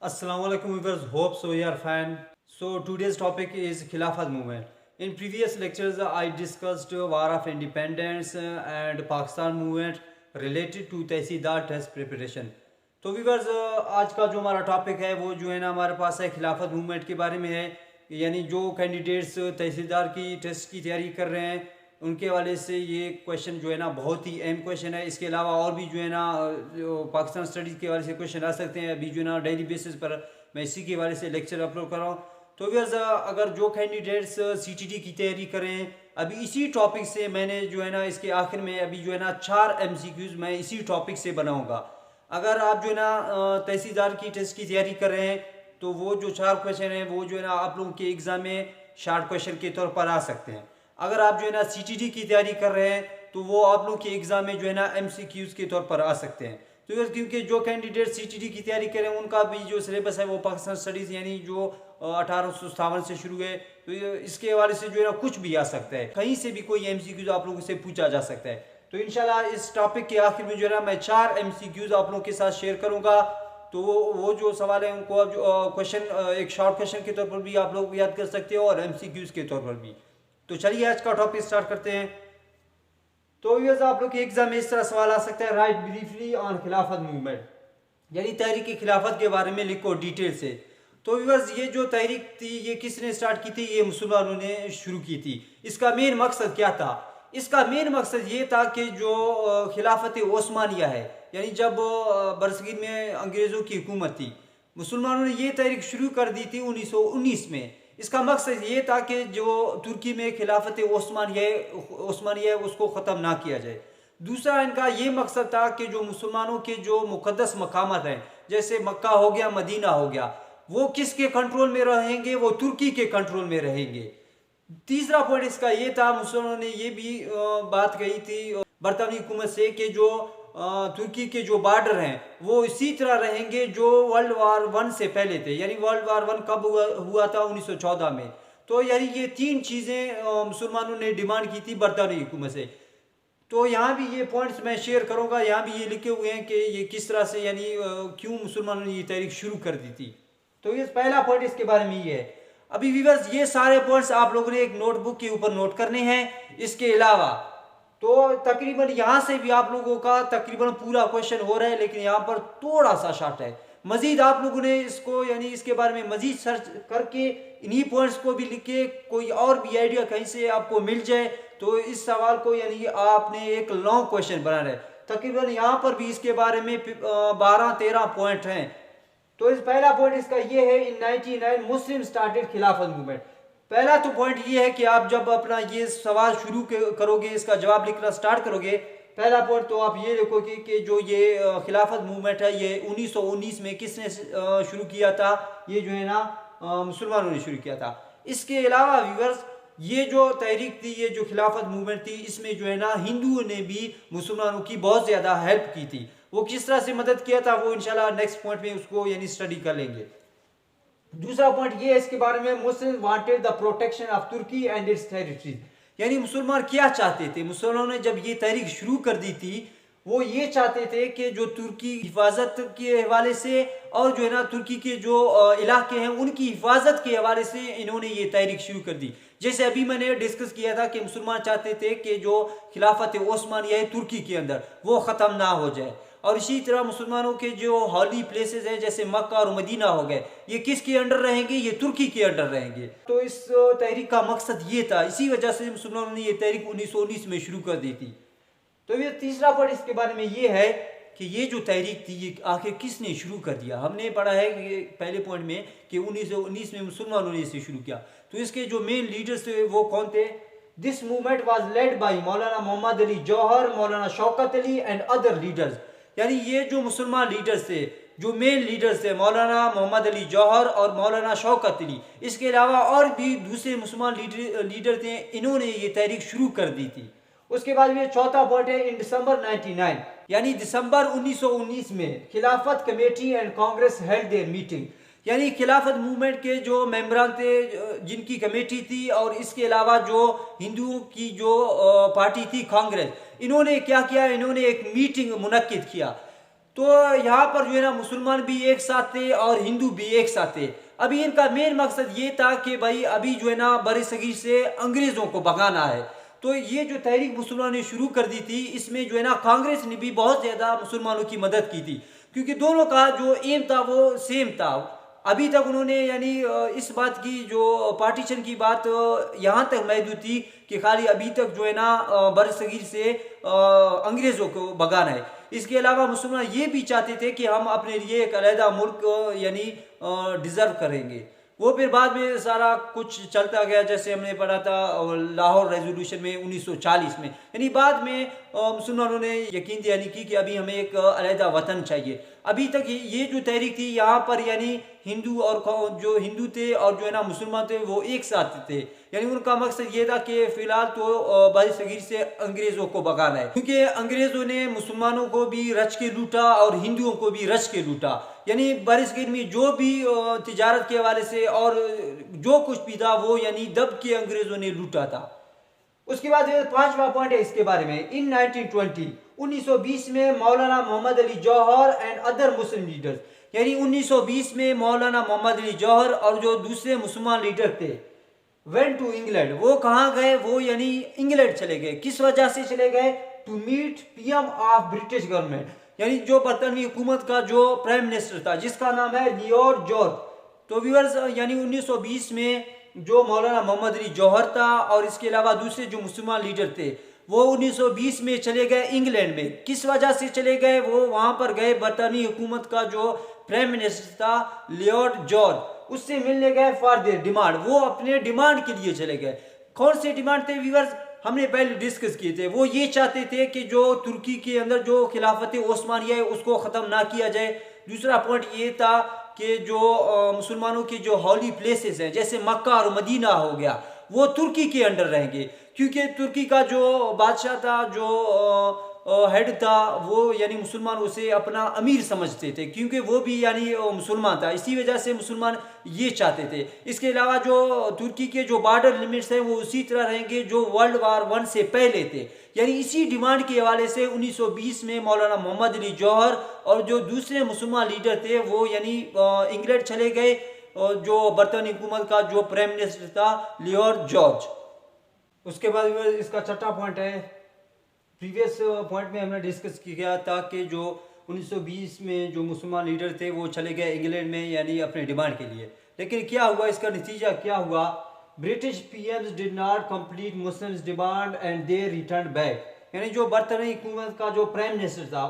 Assalamu alaikum viewers, hope so you are fine. So today's topic is Khilafat movement. In previous lectures I discussed War of Independence and Pakistan movement related to tehsildar test preparation. तो viewers आज का जो हमारा topic है वो जो है ना हमारे पास है खिलाफत मूवमेंट के बारे में है. यानी जो कैंडिडेट्स तहसीलदार की टेस्ट की तैयारी कर रहे हैं उनके हवाले से ये क्वेश्चन जो है ना बहुत ही अहम क्वेश्चन है. इसके अलावा और भी जो है ना जो पाकिस्तान स्टडीज़ के हवाले से क्वेश्चन आ सकते हैं. अभी जो है ना डेली बेसिस पर मैं इसी के हवाले से लेक्चर अपलोड कर रहा हूँ. तो व्यूअर्स अगर जो कैंडिडेट्स सीटीडी की तैयारी करें अभी इसी टॉपिक से मैंने जो है ना इसके आखिर में अभी जो है ना 4 एमसीक्यूज मैं इसी टॉपिक से बनाऊँगा. अगर आप जो है ना तहसीलदार की टेस्ट की तैयारी कर रहे हैं तो वो जो 4 क्वेश्चन हैं वो जो है ना आप लोगों के एग्ज़ाम में शार्ट क्वेश्चन के तौर पर आ सकते हैं. अगर आप जो है ना सीटीडी की तैयारी कर रहे हैं तो वो आप लोग के एग्ज़ाम में जो है ना एमसीक्यूज़ के तौर पर आ सकते हैं. तो क्योंकि जो कैंडिडेट सीटीडी की तैयारी करें उनका भी जो सिलेबस है वो पाकिस्तान स्टडीज़ यानी जो 1857 से शुरू है तो इसके हवाले से जो है ना कुछ भी आ सकता है. कहीं से भी कोई एमसीक्यूज़ आप लोगों से पूछा जा सकता है. तो इंशाल्लाह इस टॉपिक के आखिर में जो है ना मैं 4 एमसीक्यूज़ आप लोगों के साथ शेयर करूँगा. तो वो जो सवाल है उनको आप जो क्वेश्चन एक शॉर्ट क्वेश्चन के तौर पर भी आप लोग याद कर सकते हो और एमसीक्यूज़ के तौर पर भी. तो चलिए आज का टॉपिक स्टार्ट करते हैं. तो ये आप लोग के एग्जाम में इस तरह सवाल आ सकता है, राइट ब्रीफली ऑन खिलाफत मूवमेंट, यानी तहरीक खिलाफत के बारे में लिखो डिटेल से. तो व्यूअर्स ये जो तहरीक थी ये किसने स्टार्ट की थी? ये मुसलमानों ने शुरू की थी. इसका मेन मकसद क्या था? इसका मेन मकसद ये था कि जो खिलाफत ओस्मानिया है यानी जब बरसगीर में अंग्रेज़ों की हुकूमत थी मुसलमानों ने ये तहरीक शुरू कर दी थी 1919 में. इसका मकसद ये था कि जो तुर्की में खिलाफत ओस्मानिया है उसको ख़त्म ना किया जाए. दूसरा इनका ये मकसद था कि जो मुसलमानों के जो मुक़द्दस मकामात हैं जैसे मक्का हो गया, मदीना हो गया, वो किसके कंट्रोल में रहेंगे? वो तुर्की के कंट्रोल में रहेंगे. तीसरा पॉइंट इसका ये था, मुसलमानों ने ये भी बात कही थी बरतानी हुकूमत से कि जो तुर्की के जो बॉर्डर हैं वो इसी तरह रहेंगे जो वर्ल्ड वार 1 से पहले थे. यानी वर्ल्ड वार 1 कब हुआ था? 1914 में. तो यानी ये 3 चीज़ें मुसलमानों ने डिमांड की थी बरतानी हुकूमत से. तो यहाँ भी ये पॉइंट्स मैं शेयर करूँगा. यहाँ भी ये लिखे हुए हैं कि ये किस तरह से यानी क्यों मुसलमानों ने ये तहरीक शुरू कर दी थी. तो ये पहला पॉइंट इसके बारे में ये है. अभी व्यूअर्स ये सारे पॉइंट्स आप लोगों ने एक नोटबुक के ऊपर नोट करने हैं. इसके अलावा तो तकरीबन यहाँ से भी आप लोगों का तकरीबन पूरा क्वेश्चन हो रहा है लेकिन यहाँ पर थोड़ा सा शॉर्ट है. मजीद आप लोगों ने इसको यानी इसके बारे में मजीद सर्च करके इन्हीं पॉइंट्स को भी लिख के कोई और भी आइडिया कहीं से आपको मिल जाए तो इस सवाल को यानी आपने एक लॉन्ग क्वेश्चन बनाना है. तकरीबन यहाँ पर भी इसके बारे में 12-13 पॉइंट हैं. तो इस पहला पॉइंट इसका ये है, इन 99 मुस्लिम स्टार्टेड खिलाफत मूवमेंट. पहला तो पॉइंट ये है कि आप जब अपना ये सवाल शुरू करोगे, इसका जवाब लिखना स्टार्ट करोगे, पहला पॉइंट तो आप ये लिखोगे कि जो ये खिलाफत मूवमेंट है ये 1919 में किसने शुरू किया था? ये जो है ना मुसलमानों ने शुरू किया था. इसके अलावा व्यूअर्स ये जो तहरीक थी, ये जो खिलाफत मूवमेंट थी, इसमें जो है ना हिंदुओं ने भी मुसलमानों की बहुत ज़्यादा हेल्प की थी. वो किस तरह से मदद किया था वो इंशाल्लाह नेक्स्ट पॉइंट में उसको यानी स्टडी कर लेंगे. दूसरा पॉइंट ये है इसके बारे में, Muslim wanted the protection of Turkey and its territories. यानी मुसलमान क्या चाहते थे? मुसलमानों ने जब ये तहरीक शुरू कर दी थी वो ये चाहते थे कि जो तुर्की हिफाजत के हवाले से और जो है ना तुर्की के जो इलाके हैं उनकी हिफाजत के हवाले से इन्होंने ये तहरीक शुरू कर दी. जैसे अभी मैंने डिस्कस किया था कि मुसलमान चाहते थे कि जो खिलाफत ओस्मानिया है तुर्की के अंदर वो ख़त्म ना हो जाए. और इसी तरह मुसलमानों के जो हॉली प्लेसेस हैं जैसे मक्का और मदीना हो गए, ये किसके अंडर रहेंगे? ये तुर्की के अंडर रहेंगे. तो इस तहरीक का मकसद ये था. इसी वजह से मुसलमानों ने ये तहरीक 1919 में शुरू कर दी थी. तो ये तीसरा पॉइंट इसके बारे में ये है कि ये जो तहरीक थी ये आखिर किसने शुरू कर दिया? हमने पढ़ा है कि पहले पॉइंट में कि 1919 में मुसलमानों ने इसे शुरू किया. तो इसके जो मेन लीडर्स थे वो कौन थे? This movement was led by Maulana Mohammad Ali Johar, Maulana Shaukat Ali and other leaders. यानी ये जो मुसलमान लीडर्स थे, जो मेन लीडर्स थे, मौलाना मोहम्मद अली जौहर और मौलाना शौकत अली, इसके अलावा और भी दूसरे मुसलमान लीडर थे, इन्होंने ये तहरीक शुरू कर दी थी. उसके बाद ये चौथा पॉइंट है, इन दिसंबर 99 यानी दिसंबर 1919 में खिलाफत committee and Congress held their meeting. यानी खिलाफत मूवमेंट के जो मेंबरान थे जिनकी कमेटी थी और इसके अलावा जो हिंदुओं की जो पार्टी थी कांग्रेस, इन्होंने क्या किया? इन्होंने एक मीटिंग मुनक्किद किया. तो यहाँ पर जो है ना मुसलमान भी एक साथ थे और हिंदू भी एक साथ थे। अभी इनका मेन मकसद ये था कि भाई अभी जो है ना बरसगीर से अंग्रेजों को भगाना है। तो ये जो तहरीक मुसलमानों ने शुरू कर दी थी, इसमें जो है ना कांग्रेस ने भी बहुत ज़्यादा मुसलमानों की मदद की थी, क्योंकि दोनों का जो एम था वो सेम था। अभी तक उन्होंने यानी इस बात की जो पार्टीशन की बात यहाँ तक महदूद थी कि खाली अभी तक जो है ना बरसगीर से अंग्रेज़ों को भगाना है। इसके अलावा मुसलमान ये भी चाहते थे कि हम अपने लिए एक अलहदा मुल्क यानी डिज़र्व करेंगे। वो फिर बाद में सारा कुछ चलता गया, जैसे हमने पढ़ा था लाहौर रेजोल्यूशन में 1940 में, यानी बाद में मुसलमानों ने यकीन दहानी की कि अभी हमें एक अलहदा वतन चाहिए। अभी तक ये जो तहरीक थी यहाँ पर यानी हिंदू और जो हिंदू थे और जो है ना मुसलमान थे वो एक साथ थे, यानी उनका मकसद ये था कि फिलहाल तो बरसगीर से अंग्रेज़ों को भगाना है, क्योंकि अंग्रेज़ों ने मुसलमानों को भी रच के लूटा और हिंदुओं को भी रच के लूटा। यानी बरसगीर में जो भी तिजारत के हवाले से और जो कुछ भी था वो यानी दब के अंग्रेज़ों ने लूटा था। उसके बाद 5वां पॉइंट है इसके बारे में। इन 1920 में मौलाना मोहम्मद अली जौहर एंड अदर मुस्लिम लीडर्स, यानी 1920 में मौलाना मोहम्मद अली जौहर और जो दूसरे मुसलमान लीडर थे वेंट टू इंग्लैंड। वो कहाँ गए? वो यानी इंग्लैंड चले गए। किस वजह से चले गए? To meet PM of British government, यानी जो बरतानवी हुकूमत का जो प्राइम मिनिस्टर था जिसका नाम है लियोर्ड जॉर्ज। तो व्यूअर्स यानी 1920 में जो मौलाना मोहम्मद अली जौहर था और इसके अलावा दूसरे जो मुसलमान लीडर थे वो 1920 में चले गए इंग्लैंड में। किस वजह से चले गए? वो वहाँ पर गए बरतानवी हुकूमत का जो प्राइम मिनिस्टर था लियोर्ड जॉर्ज, उससे मिलने गए फॉर देयर डिमांड। वो अपने डिमांड के लिए चले गए। कौन से डिमांड थे व्यूअर्स? हमने पहले डिस्कस किए थे। वो ये चाहते थे कि जो तुर्की के अंदर जो खिलाफत ओस्मानिया है उसको ख़त्म ना किया जाए। दूसरा पॉइंट ये था कि जो मुसलमानों के जो हॉली प्लेसेस हैं जैसे मक्का और मदीना हो गया वो तुर्की के अंडर रहेंगे, क्योंकि तुर्की का जो बादशाह था जो हेड था वो यानी मुसलमान उसे अपना अमीर समझते थे, क्योंकि वो भी यानी मुसलमान था। इसी वजह से मुसलमान ये चाहते थे। इसके अलावा जो तुर्की के जो बॉर्डर लिमिट्स हैं वो उसी तरह रहेंगे जो वर्ल्ड वार 1 से पहले थे। यानी इसी डिमांड के हवाले से 1920 में मौलाना मोहम्मद अली जौहर और जो दूसरे मुसलमान लीडर थे वो यानी इंग्लैंड चले गए, और जो बरतानी हुकूमत का जो प्राइम मिनिस्टर था लियोर्ड जॉर्ज। उसके बाद इसका छठा पॉइंट है, प्रीवियस पॉइंट में हमने डिस्कस किया था कि जो 1920 में जो मुसलमान लीडर थे वो चले गए इंग्लैंड में यानी अपने डिमांड के लिए। लेकिन क्या हुआ, इसका नतीजा क्या हुआ? British PM's did not complete Muslims demand and they return back. यानी जो बरतानी हुकूमत का जो प्राइम मिनिस्टर था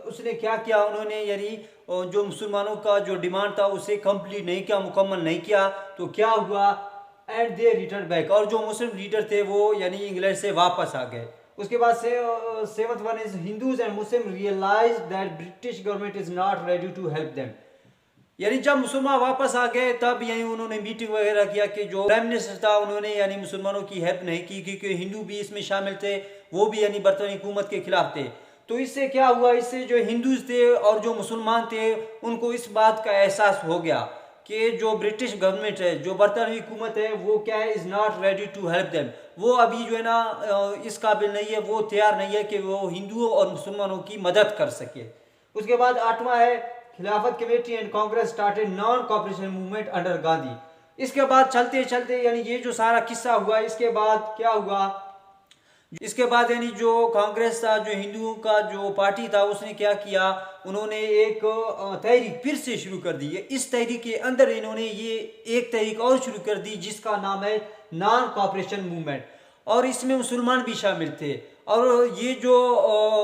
उसने क्या किया? उन्होंने यानी जो मुसलमानों का जो डिमांड था उसे कंप्लीट नहीं किया, मुकम्मल नहीं किया। तो क्या हुआ? एंड दे रिटर्न बैक, और जो मुस्लिम लीडर थे वो यानी इंग्लैंड से वापस आ गए। उसके बाद से 7th one is Hindus and Muslim realize that British government is not ready to help them. यानी जब मुसलमान वापस आ गए तब यानी उन्होंने मीटिंग वगैरह किया कि जो प्राइम मिनिस्टर था उन्होंने यानी मुसलमानों की हेल्प नहीं की, क्योंकि हिंदू भी इसमें शामिल थे, वो भी यानी बरतानी हुकूमत के खिलाफ थे। तो इससे क्या हुआ? इससे जो हिंदूज थे और जो मुसलमान थे उनको इस बात का एहसास हो गया कि जो ब्रिटिश गवर्नमेंट है, जो बरतानवी हुकूमत है, वो क्या है? Is not ready to help them. वो अभी जो है ना इस काबिल नहीं है, वो तैयार नहीं है कि वो हिंदुओं और मुसलमानों की मदद कर सके। उसके बाद 8वां है खिलाफत committee and Congress started non cooperation movement under Gandhi. इसके बाद चलते चलते यानी ये जो सारा किस्सा हुआ, इसके बाद क्या हुआ? इसके बाद यानी जो कांग्रेस था, जो हिंदुओं का जो पार्टी था, उसने क्या किया? उन्होंने एक तहरीक फिर से शुरू कर दी है। इस तहरीक के अंदर इन्होंने ये एक तहरीक और शुरू कर दी जिसका नाम है नॉन कॉपरेशन मूवमेंट, और इसमें मुसलमान भी शामिल थे। और ये जो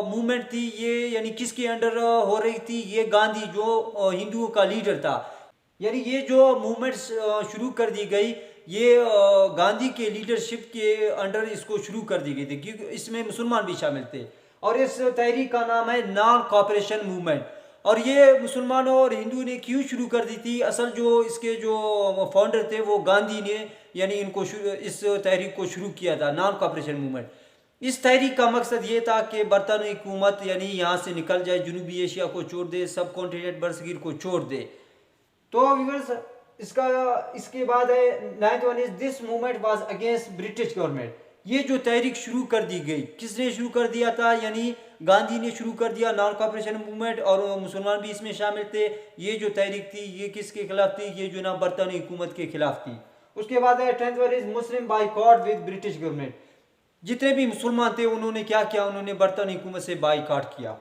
मूवमेंट थी ये यानी किसके अंडर हो रही थी? ये गांधी जो हिंदुओं का लीडर था। यानी ये जो मूवमेंट शुरू कर दी गई ये गांधी के लीडरशिप के अंडर इसको शुरू कर दी गई थी, क्योंकि इसमें मुसलमान भी शामिल थे। और इस तहरीक का नाम है नॉन कॉपरेशन मूवमेंट। और ये मुसलमानों और हिंदू ने क्यों शुरू कर दी थी? असल जो इसके जो फाउंडर थे वो गांधी ने यानी इनको इस तहरीक को शुरू किया था, नॉन कॉपरेशन मूवमेंट। इस तहरीक का मकसद ये था कि बरतानी हुकूमत यानी यहाँ से निकल जाए, जनूबी एशिया को छोड़ दे, सब कॉन्टिनेंट बरसगीर को छोड़ दे। तो व्यूअर्स इसके बाद है 9th one is this movement was against British government. ये जो तहरीक शुरू कर दी गई, किसने शुरू कर दिया था? यानी गांधी ने शुरू कर दिया नॉन कॉपरेशन मूवमेंट, और मुसलमान भी इसमें शामिल थे। ये जो तहरीक थी ये किसके खिलाफ थी? ये जो ना बरतानी हुकूमत के खिलाफ थी। उसके बाद है 10th one is Muslim boycott with British government. जितने भी मुसलमान थे उन्होंने क्या किया? उन्होंने बरतानी हुकूमत से बाइकॉट किया।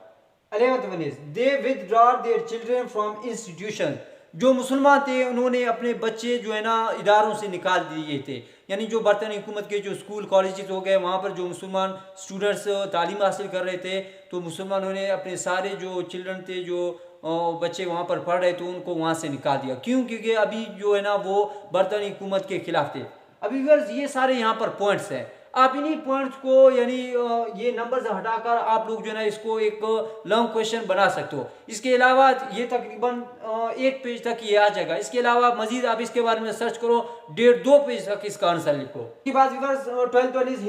11th one is they withdraw their children from institution. जो मुसलमान थे उन्होंने अपने बच्चे जो है ना इदारों से निकाल दिए थे, यानी जो बरतानी हुकूमत के जो स्कूल कॉलेजेस हो गए वहाँ पर जो मुसलमान स्टूडेंट्स तालीम हासिल कर रहे थे, तो मुसलमानों ने अपने सारे जो चिल्ड्रन थे, जो बच्चे वहाँ पर पढ़ रहे थे, उनको वहाँ से निकाल दिया। क्यों? क्योंकि अभी जो है ना वो बरतानी हुकूमत के खिलाफ थे। अभी व्यूअर्स ये सारे यहाँ पर पॉइंट्स हैं। आप इन्हीं पॉइंट्स को यानी ये नंबर्स हटाकर आप लोग जो है ना इसको एक लॉन्ग क्वेश्चन बना सकते हो। इसके अलावा ये तकरीबन 1 पेज तक ये आ जाएगा। इसके अलावा मजीद आप इसके बारे में सर्च करो, 1.5-2 पेज तक इसका आंसर लिखो। इसके बाद 12th one is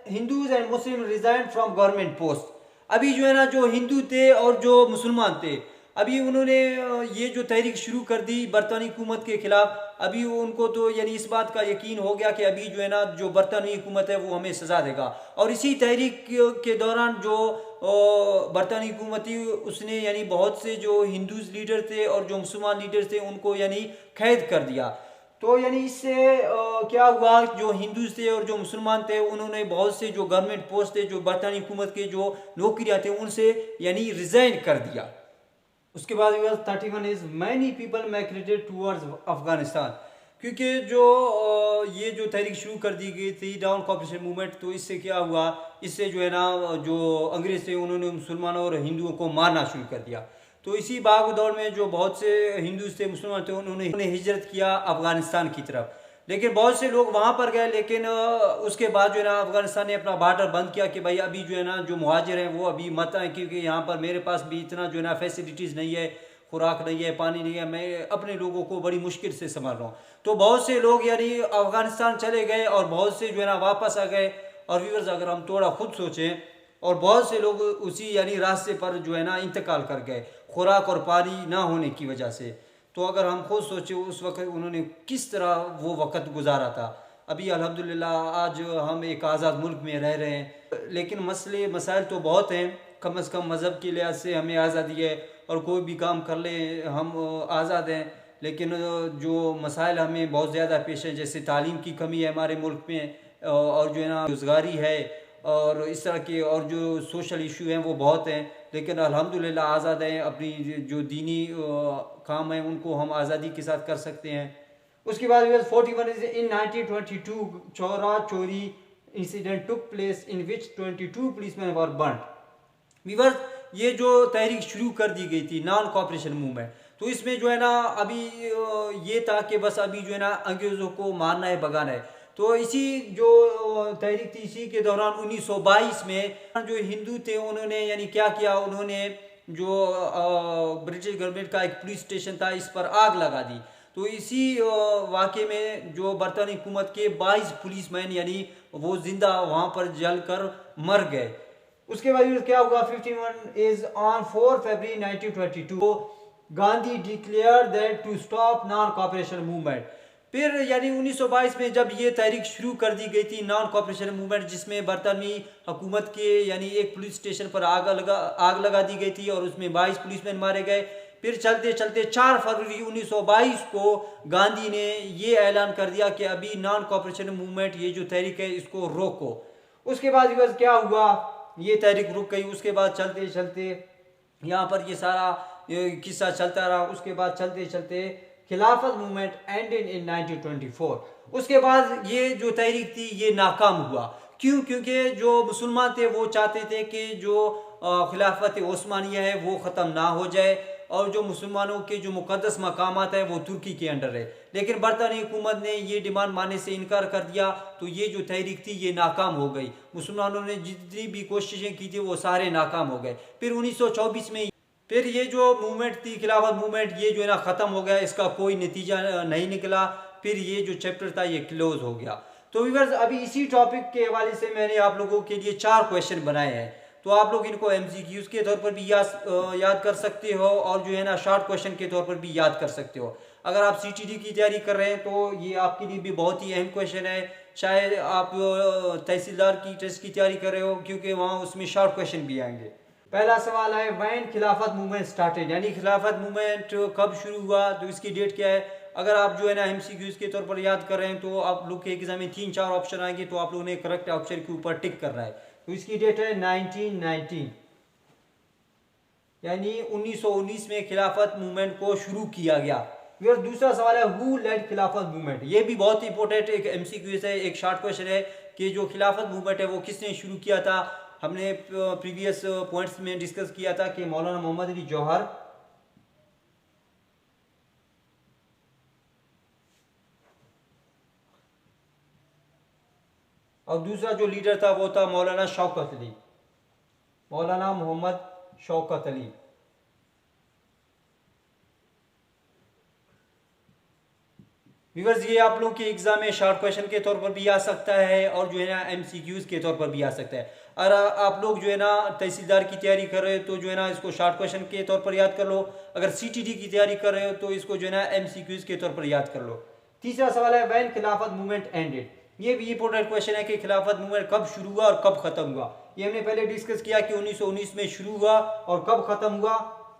Hindus and Muslim resign from government post. अभी जो है ना जो हिंदू थे और जो मुसलमान थे, अभी उन्होंने ये जो तहरीक शुरू कर दी बरतानी हुकूमत के खिलाफ। अभी उनको तो यानी इस बात का यकीन हो गया कि अभी जो है ना जो बरतानी हुकूमत है वो हमें सजा देगा। और इसी तहरीक के दौरान जो बरतानी हुकूमत थी उसने यानी बहुत से जो हिंदूज लीडर थे और जो मुसलमान लीडर थे उनको यानी कैद कर दिया। तो यानी इससे क्या हुआ? जो हिंदूज थे और जो मुसलमान थे उन्होंने बहुत से जो गवर्नमेंट पोस्ट थे, जो बरतानी हुकूमत के जो नौकरियाँ थे, उनसे यानी रिजाइन कर दिया। उसके बाद 31 is many people migrated towards Afghanistan. क्योंकि जो ये जो तहरीक शुरू कर दी गई थी नॉन कॉपरेशन मूवमेंट, तो इससे क्या हुआ? इससे जो है ना जो अंग्रेज थे उन्होंने मुसलमानों और हिंदुओं को मारना शुरू कर दिया। तो इसी भाग दौड़ में जो बहुत से हिंदूज थे, मुसलमान थे, उन्होंने हिजरत किया अफगानिस्तान की तरफ। लेकिन बहुत से लोग वहाँ पर गए, लेकिन उसके बाद जो है ना अफगानिस्तान ने अपना बॉर्डर बंद किया कि भाई अभी जो है ना जो मुहाजिर हैं वो अभी मत आए, क्योंकि यहाँ पर मेरे पास भी इतना जो है ना फैसिलिटीज़ नहीं है, खुराक नहीं है, पानी नहीं है, मैं अपने लोगों को बड़ी मुश्किल से संभाल रहा हूँ। तो बहुत से लोग यानी अफगानिस्तान चले गए और बहुत से जो है ना वापस आ गए। और व्यूअर्स अगर हम थोड़ा खुद सोचें, और बहुत से लोग उसी यानी रास्ते पर जो है ना इंतकाल कर गए खुराक और पानी ना होने की वजह से। तो अगर हम खुद सोचें उस वक्त उन्होंने किस तरह वो वक़्त गुजारा था। अभी अल्हम्दुलिल्लाह आज हम एक आज़ाद मुल्क में रह रहे हैं, लेकिन मसले मसाइल तो बहुत हैं। कम से कम मज़हब के लिहाज से हमें आज़ादी है और कोई भी काम कर लें हम आज़ाद हैं, लेकिन जो मसाइल हमें बहुत ज़्यादा पेश हैं, जैसे तालीम की कमी है हमारे मुल्क में, और जो है ना बेरोज़गारी है, और इस तरह के और जो सोशल इशू हैं वो बहुत हैं। लेकिन अल्हम्दुलिल्लाह आज़ाद हैं, अपनी जो दीनी काम है उनको हम आज़ादी के साथ कर सकते हैं। उसके बाद 41 is in 1922 Chaura Chori incident took place in which 22 policeman were burned. Viewer ये जो तहरीक शुरू कर दी गई थी नॉन कॉपरेशन मूवमेंट, तो इसमें जो है ना अभी ये था कि बस अभी जो है ना अंग्रेज़ों को मारना है, भगाना है। तो इसी जो तहरीक थी इसी के दौरान 1922 में जो हिंदू थे उन्होंने यानी क्या किया? उन्होंने जो ब्रिटिश गवर्नमेंट का एक पुलिस स्टेशन था इस पर आग लगा दी। तो इसी वाक़े में जो बरतानी हुकूमत के 22 पुलिसमैन यानी वो जिंदा वहाँ पर जल कर मर गए। उसके बाद क्या हुआ? 51 is on 4 February 1922 Gandhi declare that to stop non cooperation movement. फिर यानी 1922 में जब ये तहरीक शुरू कर दी गई थी नॉन कॉपरेशन मूवमेंट, जिसमें बरतानी हुकूमत के यानी एक पुलिस स्टेशन पर आग लगा दी गई थी और उसमें 22 पुलिसमैन मारे गए। फिर चलते चलते 4 फरवरी 1922 को गांधी ने ये ऐलान कर दिया कि अभी नॉन कॉपरेशन मूवमेंट ये जो तहरीक है इसको रोको। उसके बाद क्या हुआ? ये तहरीक रुक गई। उसके बाद चलते चलते यहाँ पर ये सारा किस्सा चलता रहा। उसके बाद चलते चलते खिलाफत मूवमेंट एंडेड इन 1924। उसके बाद ये जो तहरीक थी ये नाकाम हुआ। क्यों? क्योंकि जो मुसलमान थे वो चाहते थे कि जो खिलाफत ओस्मानिया है वो ख़त्म ना हो जाए और जो मुसलमानों के जो मुक़द्दस मकामात है वो तुर्की के अंडर है। लेकिन बरतानी हुकूमत ने ये डिमांड मानने से इनकार कर दिया, तो ये जो तहरीक थी ये नाकाम हो गई। मुसलमानों ने जितनी भी कोशिशें की थी वो सारे नाकाम हो गए। फिर 1924 में फिर ये जो मूवमेंट थी खिलाफत मूवमेंट ये जो है ना ख़त्म हो गया, इसका कोई नतीजा नहीं निकला। फिर ये जो चैप्टर था ये क्लोज हो गया। तो व्यूअर्स अभी इसी टॉपिक के हवाले से मैंने आप लोगों के लिए 4 क्वेश्चन बनाए हैं, तो आप लोग इनको MCQs के तौर पर भी याद कर सकते हो और जो है ना शॉर्ट क्वेश्चन के तौर पर भी याद कर सकते हो। अगर आप CTD की तैयारी कर रहे हैं तो ये आपके लिए भी बहुत ही अहम क्वेश्चन है। शायद आप तहसीलदार की टेस्ट की तैयारी कर रहे हो, क्योंकि वहाँ उसमें शॉर्ट क्वेश्चन भी आएंगे। पहला सवाल है व्हेन खिलाफत मूवमेंट स्टार्टेड, यानी खिलाफत मूवमेंट कब शुरू हुआ, तो इसकी डेट क्या है। अगर आप जो है ना MCQs के तौर पर याद कर रहे हैं तो आप लोग के एग्जाम में 3-4 ऑप्शन आएंगे, तो आप लोगों ने करेक्ट ऑप्शन के ऊपर टिक करना है। तो इसकी डेट है 1919, यानी 1919 में खिलाफत मूवमेंट को शुरू किया गया। फिर दूसरा सवाल है हु लेड खिलाफत मूवमेंट, ये भी बहुत इंपॉर्टेंट एक MCQ है, एक शॉर्ट क्वेश्चन है कि जो खिलाफत मूवमेंट है वो किसने शुरू किया था। हमने प्रीवियस पॉइंट्स में डिस्कस किया था कि मौलाना मोहम्मद अली जौहर, और दूसरा जो लीडर था वो था मौलाना शौकत अली, मौलाना मोहम्मद शौकत अली। व्यूअर्स ये आप लोग के एग्जाम में शॉर्ट क्वेश्चन के तौर पर भी आ सकता है और जो है ना MCQs के तौर पर भी आ सकता है। और आप लोग जो है ना तहसीलदार की तैयारी कर रहे हो तो जो है ना इसको शॉर्ट क्वेश्चन के तौर पर याद कर लो। अगर CTD की तैयारी कर रहे हो तो इसको जो है ना MCQs के तौर पर याद कर लो। तीसरा सवाल है व्हेन खिलाफत मूवमेंट एंडेड, ये भी इंपॉर्टेंट क्वेश्चन है कि खिलाफत मूवमेंट कब शुरू हुआ और कब खत्म हुआ। ये हमने पहले डिस्कस किया कि 1919 में शुरू हुआ और कब खत्म हुआ,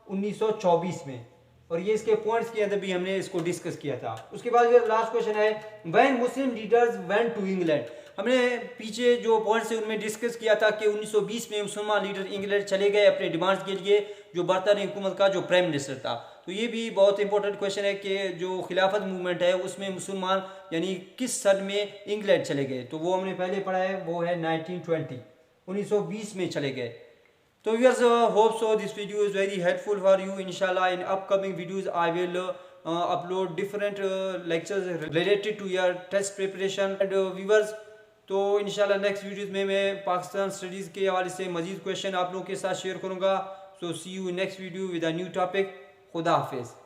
1924 में, और ये इसके पॉइंट्स के अंदर भी हमने इसको डिस्कस किया था। उसके बाद लास्ट क्वेश्चन है when Muslim leaders went to England, हमने पीछे जो पॉइंट्स है उनमें डिस्कस किया था कि 1920 में मुसलमान लीडर इंग्लैंड चले गए अपने डिमांड्स के लिए, जो बरतानी हुकूमत का जो प्राइम मिनिस्टर था। तो ये भी बहुत इंपॉर्टेंट क्वेश्चन है कि जो खिलाफत मूवमेंट है उसमें मुसलमान यानी किस सन में इंग्लैंड चले गए, तो वो हमने पहले पढ़ा है, वो है 1920, 1920 में चले गए। So viewers, hope so this video is very helpful for you. Inshallah in upcoming videos I will upload different lectures related to your test preparation and viewers, तो इंशाल्लाह नेक्स्ट वीडियोस में मैं पाकिस्तान स्टडीज़ के हवाले से मजीद क्वेश्चन आप लोगों के साथ शेयर करूँगा। So see you in next video with a new topic. खुदा हाफिज़।